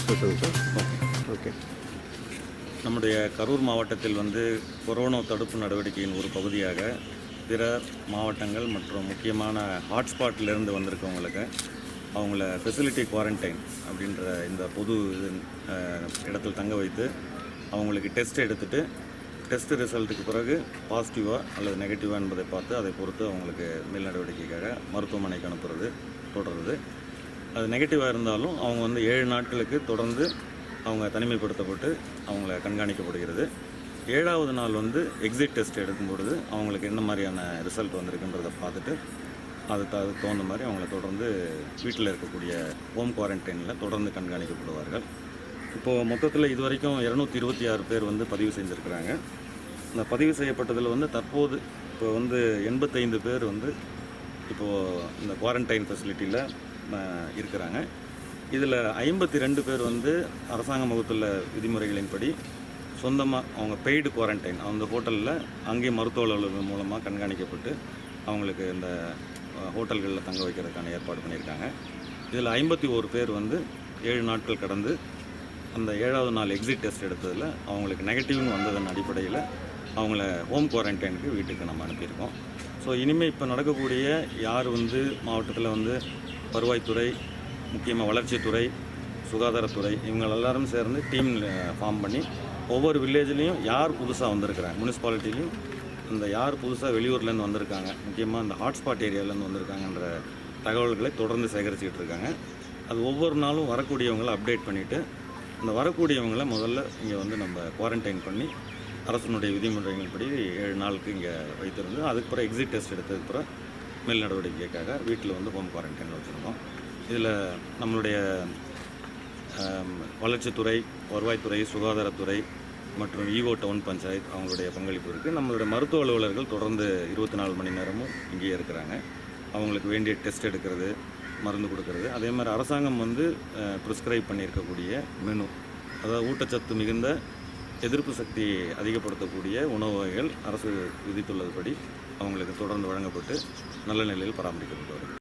சொல்லுங்கள் sir. Okay. நம்முடைய கரூர் மாவட்டத்தில் வந்து கொரோனா தடுப்பு நடவடிக்கையின் ஒரு பகுதியாக பிற மாவட்டங்கள் மற்றும் முக்கியமான ஹாட்ஸ்பாட்டிலேருந்து வந்திருக்கவங்களுக்கு அவங்கள ஃபெசிலிட்டி குவாரண்டைன் அப்படின்ற இந்த பொது இடத்தில் தங்க வைத்து அவங்களுக்கு டெஸ்ட் எடுத்துகிட்டு டெஸ்ட் ரிசல்ட்டுக்கு பிறகு பாசிட்டிவாக அல்லது நெகட்டிவாக என்பதை பார்த்து அதை பொறுத்து அவங்களுக்கு மேல் நடவடிக்கைக்காக மருத்துவமனைக்கு அனுப்புறது தொடருது. அது நெகட்டிவாக இருந்தாலும் அவங்க வந்து 7 நாட்களுக்கு தொடர்ந்து அவங்க தனிமைப்படுத்தப்பட்டு அவங்கள கண்காணிக்கப்படுகிறது. 7வது நாள் வந்து எக்ஸிட் டெஸ்ட் எடுக்கும்பொழுது அவங்களுக்கு என்ன மாதிரியான ரிசல்ட் வந்திருக்குன்றதை பார்த்துட்டு அதுக்கு தகுந்த மாதிரி அவங்கள தொடர்ந்து வீட்டில் இருக்கக்கூடிய ஹோம் குவாரண்டைனில் தொடர்ந்து கண்காணிக்கப்படுவார்கள். இப்போது மொத்தத்தில் இது வரைக்கும் 226 பேர் வந்து பதிவு செய்திருக்கிறாங்க. இந்த பதிவு செய்யப்பட்டதில் வந்து தற்போது இப்போ வந்து 85 பேர் வந்து இப்போது இந்த குவாரண்டைன் ஃபெசிலிட்டியில் இருக்கிறாங்க. இதில் 52 பேர் வந்து அரசாங்கம் வகுத்துள்ள விதிமுறைகளின்படி சொந்தமாக அவங்க பெய்டு குவாரண்டைன் அந்த ஹோட்டலில் அங்கேயே மருத்துவ அலுவலகம் மூலமாக கண்காணிக்கப்பட்டு அவங்களுக்கு இந்த ஹோட்டல்களில் தங்க வைக்கிறதுக்கான ஏற்பாடு பண்ணியிருக்காங்க. இதில் 51 பேர் வந்து 7 நாட்கள் கடந்து அந்த 7வது நாள் எக்ஸிட் டெஸ்ட் எடுத்ததில் அவங்களுக்கு நெகட்டிவ்னு வந்ததன் அடிப்படையில் அவங்கள ஹோம் குவாரண்டைனுக்கு வீட்டுக்கு நம்ம அனுப்பியிருக்கோம். ஸோ இனிமேல் இப்போ நடக்கக்கூடிய யார் வந்து மாவட்டத்தில் வந்து வருவாய்த்துறை, முக்கியமாக வளர்ச்சித்துறை, சுகாதாரத்துறை இவங்க எல்லாரும் சேர்ந்து டீம் ஃபார்ம் பண்ணி ஒவ்வொரு வில்லேஜ்லேயும் யார் புதுசாக வந்திருக்கிறாங்க, முனிசிபாலிட்டிலையும் இந்த யார் புதுசாக வெளியூர்லேருந்து வந்திருக்காங்க, முக்கியமாக இந்த ஹாட்ஸ்பாட் ஏரியாவிலேருந்து வந்திருக்காங்கன்ற தகவல்களை தொடர்ந்து சேகரிச்சுக்கிட்டு இருக்காங்க. அது ஒவ்வொரு நாளும் வரக்கூடியவங்களை அப்டேட் பண்ணிவிட்டு இந்த வரக்கூடியவங்களை முதல்ல இங்கே வந்து நம்ம குவாரண்டைன் பண்ணி அரசனுடைய விதிமுறைகள்படி 7 நாளுக்கு இங்கே வைத்திருந்து அதுக்கப்புறம் எக்ஸிட் டெஸ்ட் எடுத்ததுக்கப்புறம் மேல் நடவடிக்கைக்காக வீட்டில் வந்து ஹோம் குவாரண்டைனில் வச்சுருந்தோம். இதில் நம்மளுடைய வளர்ச்சித்துறை, வருவாய்த்துறை, சுகாதாரத்துறை மற்றும் ஈஓ டவுன் பஞ்சாயத்து அவங்களுடைய பங்களிப்பு இருக்குது. நம்மளுடைய மருத்துவ அலுவலர்கள் தொடர்ந்து 24 மணி நேரமும் இங்கேயே இருக்கிறாங்க. அவங்களுக்கு வேண்டிய டெஸ்ட் எடுக்கிறது, மருந்து கொடுக்கறது. அதே மாதிரி அரசாங்கம் வந்து ப்ரிஸ்கிரைப் பண்ணியிருக்கக்கூடிய மெனு, அதாவது ஊட்டச்சத்து மிகுந்த எதிர்ப்பு சக்தி அதிகப்படுத்தக்கூடிய உணவு வகைகள் அரசு விதித்துள்ளதுபடி அவங்களுக்கு தொடர்ந்து வழங்கப்பட்டு நல்ல நிலையில் பராமரிக்கப்பட்டு வருது.